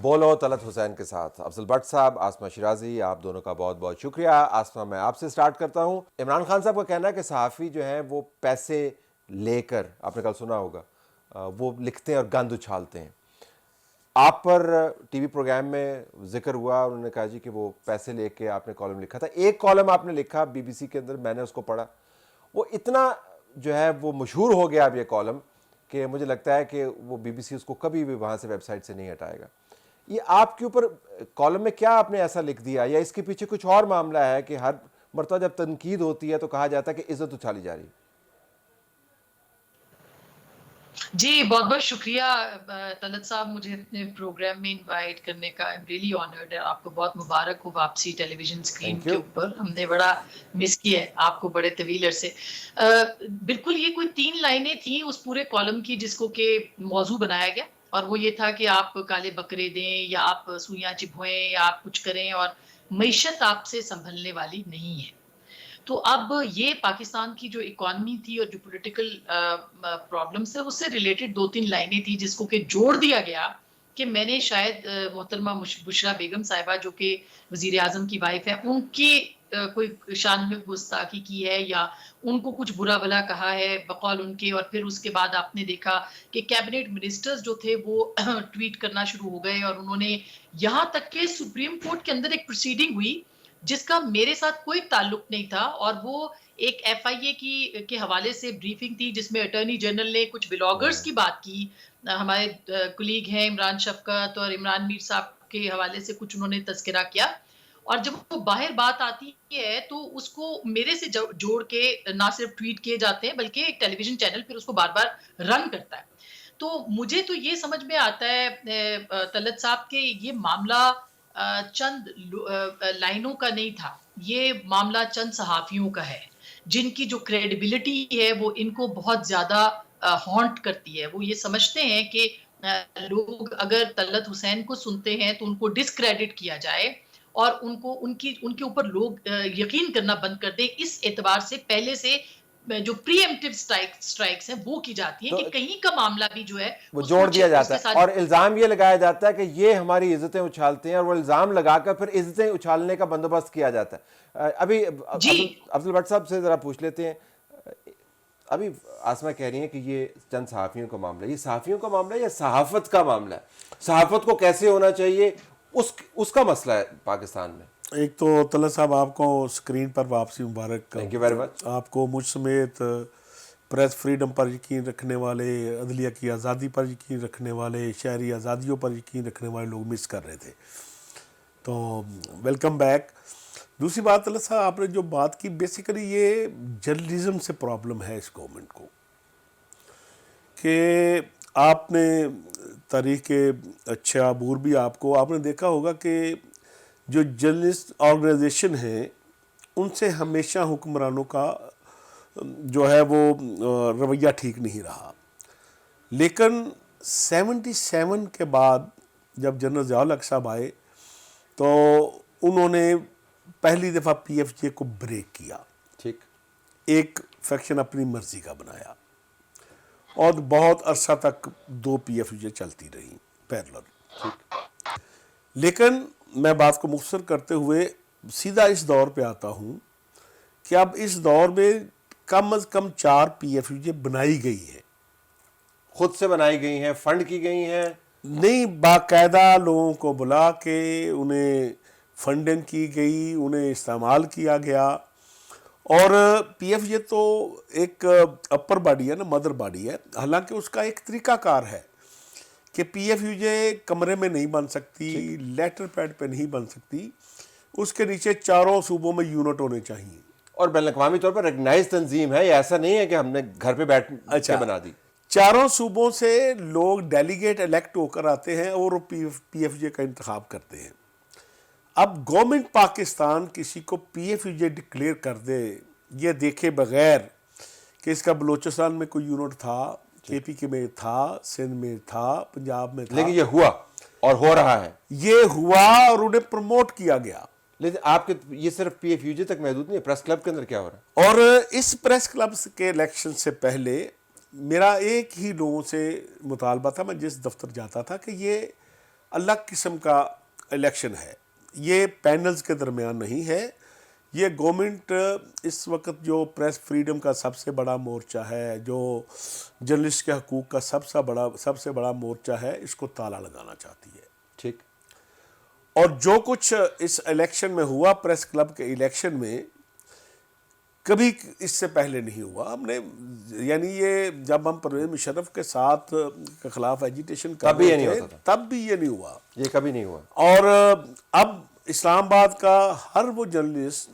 بولو طلعت حسین کے ساتھ افضل بٹ صاحب، آسمہ شیرازی، آپ دونوں کا بہت بہت شکریہ۔ آسمہ، میں آپ سے سٹارٹ کرتا ہوں۔ عمران خان صاحب کا کہنا ہے کہ صحافی جو ہیں وہ پیسے لے کر، آپ نے کل سنا ہوگا، وہ لکھتے ہیں اور گند اچھالتے ہیں۔ آپ پر ٹی وی پروگرام میں ذکر ہوا، انہوں نے کہا جی کہ وہ پیسے لے کے آپ نے کالم لکھا تھا۔ ایک کالم آپ نے لکھا بی بی سی کے اندر، میں نے اس کو پڑھا، وہ اتنا جو ہے وہ مشہور ہو گیا اب یہ کالم کہ مجھے لگتا ہے کہ وہ بی بی سی اس کو کبھی بھی وہاں سے ویب سائٹ سے نہیں ہٹائے گا۔ یہ آپ کے اوپر کالم میں کیا آپ نے ایسا لکھ دیا، یا اس کے پیچھے کچھ اور معاملہ ہے کہ ہر مرتبہ جب تنقید ہوتی ہے تو کہا جاتا ہے کہ عزت اچھالی جا رہی ہے؟ جی بہت بہت شکریہ طلعت صاحب، مجھے اپنے پروگرام میں انوائٹ کرنے کا۔ I'm really honored ہے۔ آپ کو بہت مبارک ہو واپسی ٹیلی ویژن اسکرین تھینک کے یو۔ اوپر، ہم نے بڑا مس کیا ہے آپ کو بڑے طویل عرصے۔ بالکل یہ کوئی 3 لائنیں تھیں اس پورے کالم کی جس کو کہ موضوع بنایا گیا، اور وہ یہ تھا کہ آپ کالے بکرے دیں یا آپ سوئیاں چبھوئیں یا آپ کچھ کریں، اور معیشت آپ سے سنبھلنے والی نہیں ہے۔ تو اب یہ پاکستان کی جو اکانومی تھی اور جو پولیٹیکل پرابلمس ہے اس سے ریلیٹڈ 2-3 لائنیں تھی جس کو کہ جوڑ دیا گیا کہ میں نے شاید محترمہ بشرا بیگم صاحبہ جو کہ وزیر اعظم کی وائف ہے، ان کی کوئی شان میں گستاخی کی ہے یا ان کو کچھ برا بھلا کہا ہے بقول ان کے، اور پھر اس کے بعد آپ نے دیکھا کہ کیبنٹ منسٹرز جو تھے وہ ٹویٹ کرنا شروع ہو گئے، اور انہوں نے یہاں تک کہ سپریم کورٹ کے اندر ایک پروسیڈنگ ہوئی جس کا میرے ساتھ کوئی تعلق نہیں تھا، اور وہ ایک ایف آئی اے کے حوالے سے بریفنگ تھی جس میں اٹارنی جنرل نے کچھ بلاگرز کی بات کی، ہمارے کلیگ ہیں عمران شفقت اور عمران میر صاحب کے حوالے سے کچھ انہوں نے تذکرہ کیا، اور جب وہ باہر بات آتی ہے تو اس کو میرے سے جوڑ کے نہ صرف ٹویٹ کیے جاتے ہیں بلکہ ایک ٹیلی ویژن چینل پھر اس کو بار بار رن کرتا ہے۔ تو مجھے تو یہ سمجھ میں آتا ہے طلعت صاحب کہ یہ معاملہ چند لائنوں کا نہیں تھا، یہ معاملہ چند صحافیوں کا ہے جن کی جو کریڈیبلٹی ہے وہ ان کو بہت زیادہ ہانٹ کرتی ہے۔ وہ یہ سمجھتے ہیں کہ لوگ اگر طلعت حسین کو سنتے ہیں تو ان کو ڈسکریڈٹ کیا جائے، اور ان کے اوپر لوگ یقین کرنا بند کر دیں۔ اس اعتبار سے پہلے سے جو پری ایمپٹیو سٹرائکس ہیں وہ کی جاتی ہیں تو کہ کہیں کا معاملہ بھی جو ہے وہ اس جوڑ کو دیا اس جاتا کے ہے ساتھ۔ اور الزام یہ لگایا جاتا ہے کہ یہ ہماری عزتیں اچھالتے ہیں، اور وہ الزام لگا کر پھر عزتیں اچھالنے کا بندوبست کیا جاتا ہے۔ ابھی جی افضل بٹ صاحب سے ذرا پوچھ لیتے ہیں۔ ابھی آسمہ کہہ رہی ہیں کہ یہ چند صحافیوں کا معاملہ ہے، یہ صحافیوں کا معاملہ ہے یا صحافت کا معاملہ ہے؟ صحافت کو کیسے ہونا چاہیے اس کا مسئلہ ہے پاکستان میں۔ ایک تو طلعت صاحب آپ کو اسکرین پر واپسی مبارک، تھینک یو ویری مچ۔ آپ کو مجھ سمیت پریس فریڈم پر یقین رکھنے والے، عدلیہ کی آزادی پر یقین رکھنے والے، شہری آزادیوں پر یقین رکھنے والے لوگ مس کر رہے تھے، تو ویلکم بیک۔ دوسری بات طلعت صاحب آپ نے جو بات کی، بیسیکلی یہ جرنلزم سے پرابلم ہے اس گورنمنٹ کو، کہ آپ نے تاریخ کے اچھا عبور بھی آپ نے دیکھا ہوگا کہ جو جرنلسٹ آرگنائزیشن ہیں ان سے ہمیشہ حکمرانوں کا جو ہے وہ رویہ ٹھیک نہیں رہا، لیکن 77 کے بعد جب جنرل ضیاء الحق صاحب آئے تو انہوں نے پہلی دفعہ پی ایف جے کو بریک کیا، ٹھیک۔ ایک فیکشن اپنی مرضی کا بنایا، اور بہت عرصہ تک 2 پی ایف جے چلتی رہی پیرلل۔ لیکن میں بات کو مختصر کرتے ہوئے سیدھا اس دور پہ آتا ہوں کہ اب اس دور میں کم از کم 4 پی ایف جے بنائی گئی ہے، خود سے بنائی گئی ہیں، فنڈ کی گئی ہیں؟ نہیں، باقاعدہ لوگوں کو بلا کے انہیں فنڈنگ کی گئی، انہیں استعمال کیا گیا، اور پی ایف جے تو ایک اپر باڈی ہے نا، مدر باڈی ہے، حالانکہ اس کا ایک طریقہ کار ہے کہ پی ایف یو جے کمرے میں نہیں بن سکتی، لیٹر پیڈ پہ نہیں بن سکتی، اس کے نیچے چاروں صوبوں میں یونٹ ہونے چاہیے، اور بین الاقوامی طور پر ریکگنائز تنظیم ہے، یہ ایسا نہیں ہے کہ ہم نے گھر پہ بیٹھ کے بنا دی۔ چاروں صوبوں سے لوگ ڈیلیگیٹ الیکٹ ہو کر آتے ہیں اور پی ایف جے کا انتخاب کرتے ہیں۔ اب گورنمنٹ پاکستان کسی کو پی ایف جے ڈکلیئر کر دے یہ دیکھے بغیر کہ اس کا بلوچستان میں کوئی یونٹ تھا، کے پی کے میں تھا، سندھ میں تھا، پنجاب میں تھا، لیکن یہ ہوا اور ہو رہا ہے، یہ ہوا اور انہیں پروموٹ کیا گیا۔ لیکن آپ کے یہ صرف پی ایف یو جے تک محدود نہیں ہے، پریس کلب کے اندر کیا ہو رہا ہے؟ اور اس پریس کلب کے الیکشن سے پہلے میرا ایک ہی لوگوں سے مطالبہ تھا، میں جس دفتر جاتا تھا، کہ یہ الگ قسم کا الیکشن ہے، یہ پینلز کے درمیان نہیں ہے. یہ گورنمنٹ اس وقت جو پریس فریڈم کا سب سے بڑا مورچہ ہے، جو جرنلسٹ کے حقوق کا سب سے بڑا مورچہ ہے، اس کو تالا لگانا چاہتی ہے. ٹھیک. اور جو کچھ اس الیکشن میں ہوا، پریس کلب کے الیکشن میں، کبھی اس سے پہلے نہیں ہوا. ہم نے یعنی یہ جب ہم پرویز مشرف کے ساتھ کے خلاف ایجیٹیشن کر تب بھی یہ رہے نہیں تھے ہوتا تھا. تب بھی یہ نہیں ہوا. یہ کبھی نہیں ہوا. اور اب اسلام آباد کا ہر وہ جرنلسٹ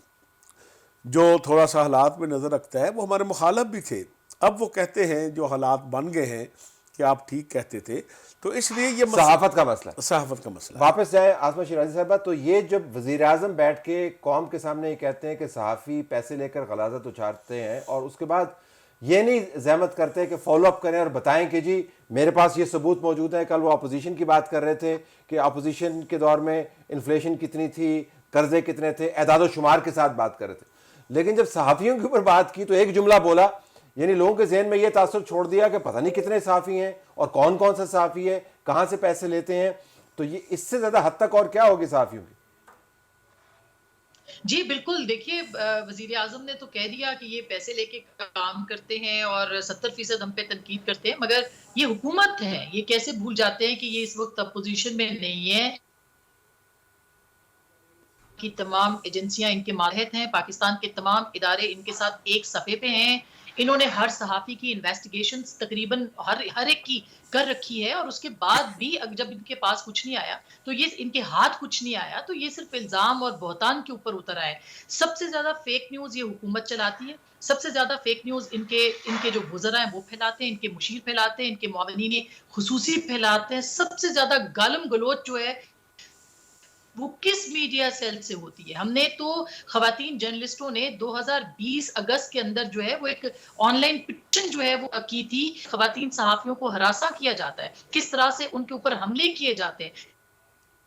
جو تھوڑا سا حالات میں نظر رکھتا ہے، وہ ہمارے مخالف بھی تھے. اب وہ کہتے ہیں جو حالات بن گئے ہیں کہ آپ ٹھیک کہتے تھے، تو اس لیے یہ صحافت کا مسئلہ. صحافت کا مسئلہ. واپس جائیں آسمہ شیرازی صاحبہ. تو یہ جب وزیر اعظم بیٹھ کے قوم کے سامنے یہ کہتے ہیں کہ صحافی پیسے لے کر غلاظت اچھالتے ہیں، اور اس کے بعد یہ نہیں زحمت کرتے کہ فالو اپ کریں اور بتائیں کہ جی میرے پاس یہ ثبوت موجود ہے. کل وہ اپوزیشن کی بات کر رہے تھے کہ اپوزیشن کے دور میں انفلیشن کتنی تھی، قرضے کتنے تھے، اعداد و شمار کے ساتھ بات کر رہے تھے. لیکن جب صحافیوں کے اوپر بات کی تو ایک جملہ بولا، یعنی لوگوں کے ذہن میں یہ تاثر چھوڑ دیا کہ پتہ نہیں کتنے صحافی ہیں اور کون کون سے صحافی ہے، کہاں سے پیسے لیتے ہیں. تو یہ اس سے زیادہ حد تک اور کیا ہوگی صحافیوں کی؟ جی بالکل. دیکھیے وزیر اعظم نے تو کہہ دیا کہ یہ پیسے لے کے کام کرتے ہیں اور 70% ہم پہ تنقید کرتے ہیں، مگر یہ حکومت ہے. یہ کیسے بھول جاتے ہیں کہ یہ اس وقت اپوزیشن میں نہیں ہے، کی تمام ایجنسیاں ان کے ماتحت ہیں، پاکستان کے تمام ادارے ان کے ساتھ ایک صفحے پہ ہیں. انہوں نے ہر صحافی کی انویسٹیگیشن تقریباً ہر ایک کی کر رکھی ہے، اور اس کے بعد بھی جب ان کے پاس کچھ نہیں آیا تو یہ ان کے ہاتھ کچھ نہیں آیا تو یہ صرف الزام اور بہتان کے اوپر اتر آئے. سب سے زیادہ فیک نیوز یہ حکومت چلاتی ہے. سب سے زیادہ فیک نیوز ان کے جو وزراء ہیں وہ پھیلاتے ہیں، ان کے مشیر پھیلاتے ہیں، ان کے معاونین خصوصی پھیلاتے ہیں. سب سے زیادہ گالم گلوچ جو ہے وہ کس میڈیا سیل سے ہوتی ہے؟ ہم نے تو خواتین جرنلسٹوں نے 2020 اگست کے اندر جو ہے وہ ایک آن لائن پٹیشن جو ہے وہ کی تھی. خواتین صحافیوں کو ہراساں کیا جاتا ہے، کس طرح سے ان کے اوپر حملے کیے جاتے ہیں،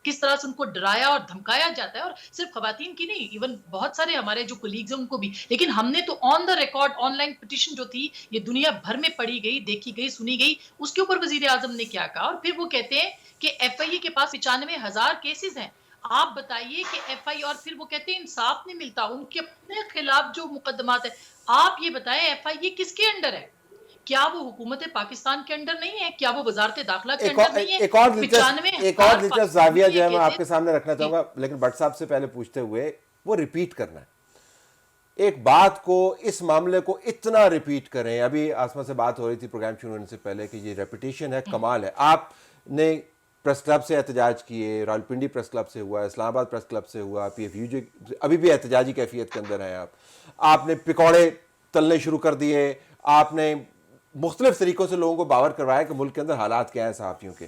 کس طرح سے ان کو ڈرایا اور دھمکایا جاتا ہے. اور صرف خواتین کی نہیں، ایون بہت سارے ہمارے جو کولیگز ہیں ان کو بھی. لیکن ہم نے تو on the record online petition جو تھی یہ دنیا بھر میں پڑھی گئی، دیکھی گئی، سنی گئی. اس کے اوپر وزیر اعظم نے کیا کہا، اور پھر وہ کہتے ہیں کہ ایف آئی اے کے پاس 95,000 کیسز ہیں. آپ بتائیے کہ ایف آئی، اور پھر وہ کہتے ہیں انصاف نہیں ملتا. ان کے اپنے خلاف جو مقدمات ہیں، آپ یہ بتائیں ایف آئی اے کس کے انڈر ہے؟ کیا وہ حکومت پاکستان کے انڈر نہیں ہے؟ کیا وہ وزارت داخلہ کے انڈر نہیں ہے؟ ایک اور دلچسپ زاویہ جو ہے میں آپ کے سامنے رکھنا چاہوں گا، لیکن بٹ صاحب سے پہلے پوچھتے ہوئے وہ ریپیٹ کرنا ہے ایک بات کو، اس معاملے کو اتنا ریپیٹ کریں. ابھی آسمہ سے بات ہو رہی تھی پروگرام شروع ہونے سے پہلے کہ یہ ریپیٹیشن ہے، کمال ہے. آپ نے پریس کلب سے احتجاج کیے، راولپنڈی پریس کلب سے ہوا، اسلام آباد پریس کلب سے ہوا، پی ایف یو جے ابھی بھی احتجاجی کیفیت کے اندر ہیں. آپ نے پکوڑے تلنے شروع کر دیے، آپ نے مختلف طریقوں سے لوگوں کو باور کروایا کہ ملک کے اندر حالات کیا ہیں صحافیوں کے.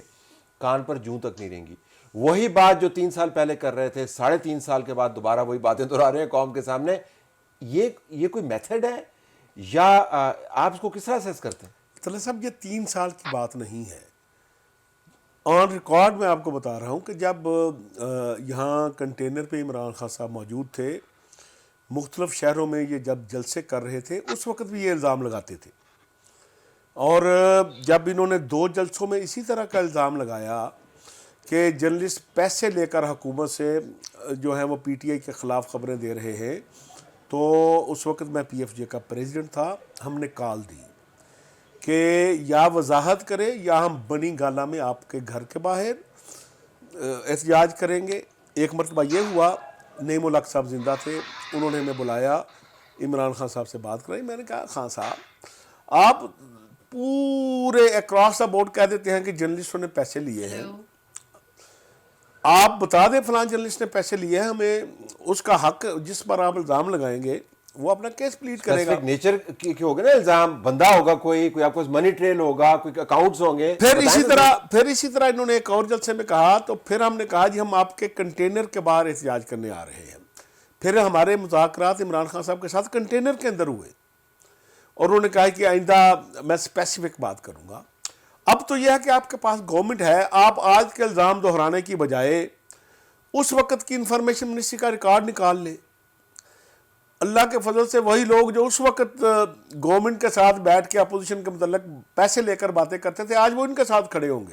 کان پر جوں تک نہیں رہیں گی. وہی بات جو 3 سال پہلے کر رہے تھے، 3.5 سال کے بعد دوبارہ وہی باتیں دہرا رہے ہیں قوم کے سامنے. یہ کوئی میتھڈ ہے یا آپ اس کو کس طرح سیس کرتے ہیں؟ طلعت صاحب، یہ 3 سال کی بات نہیں ہے. آن ریکارڈ میں آپ کو بتا رہا ہوں کہ جب یہاں کنٹینر پہ عمران خان صاحب موجود تھے، مختلف شہروں میں یہ جب جلسے کر رہے تھے، اس وقت بھی یہ الزام لگاتے تھے. اور جب انہوں نے 2 جلسوں میں اسی طرح کا الزام لگایا کہ جرنلسٹ پیسے لے کر حکومت سے جو ہے وہ پی ٹی آئی کے خلاف خبریں دے رہے ہیں، تو اس وقت میں پی ایف جے کا پریزیڈنٹ تھا. ہم نے کال دی کہ یا وضاحت کرے یا ہم بنی گالا میں آپ کے گھر کے باہر احتجاج کریں گے. ایک مرتبہ یہ ہوا، نعیم الحق صاحب زندہ تھے، انہوں نے ہمیں بلایا، عمران خان صاحب سے بات کرائی. میں نے کہا خان صاحب آپ پورے اکراس دا بورڈ کہہ دیتے ہیں کہ جرنلسٹوں نے پیسے لیے ہیں، آپ بتا دیں فلاں جرنلسٹ نے پیسے لیے ہیں، ہمیں اس کا حق جس پر آپ الزام لگائیں گے وہ اپنا کیس پلیٹ کرے گا. نیچر کی ہوگا نا الزام، بندہ ہوگا کوئی آپ کو منی ٹریل ہوگا، کوئی اکاؤنٹس ہوں گے. پھر اسی طرح انہوں نے ایک اور جلسے میں کہا، تو پھر ہم نے کہا جی ہم آپ کے کنٹینر کے باہر احتجاج کرنے آ رہے ہیں. پھر ہمارے مذاکرات عمران خان صاحب کے ساتھ کنٹینر کے اندر ہوئے، اور انہوں نے کہا کہ آئندہ میں اسپیسیفک بات کروں گا. اب تو یہ ہے کہ آپ کے پاس گورنمنٹ ہے، آپ آج کے الزام دہرانے کی بجائے اس وقت کی انفارمیشن منسٹری کا ریکارڈ نکال لیں. اللہ کے فضل سے وہی لوگ جو اس وقت گورنمنٹ کے ساتھ بیٹھ کے اپوزیشن کے متعلق پیسے لے کر باتیں کرتے تھے، آج وہ ان کے ساتھ کھڑے ہوں گے.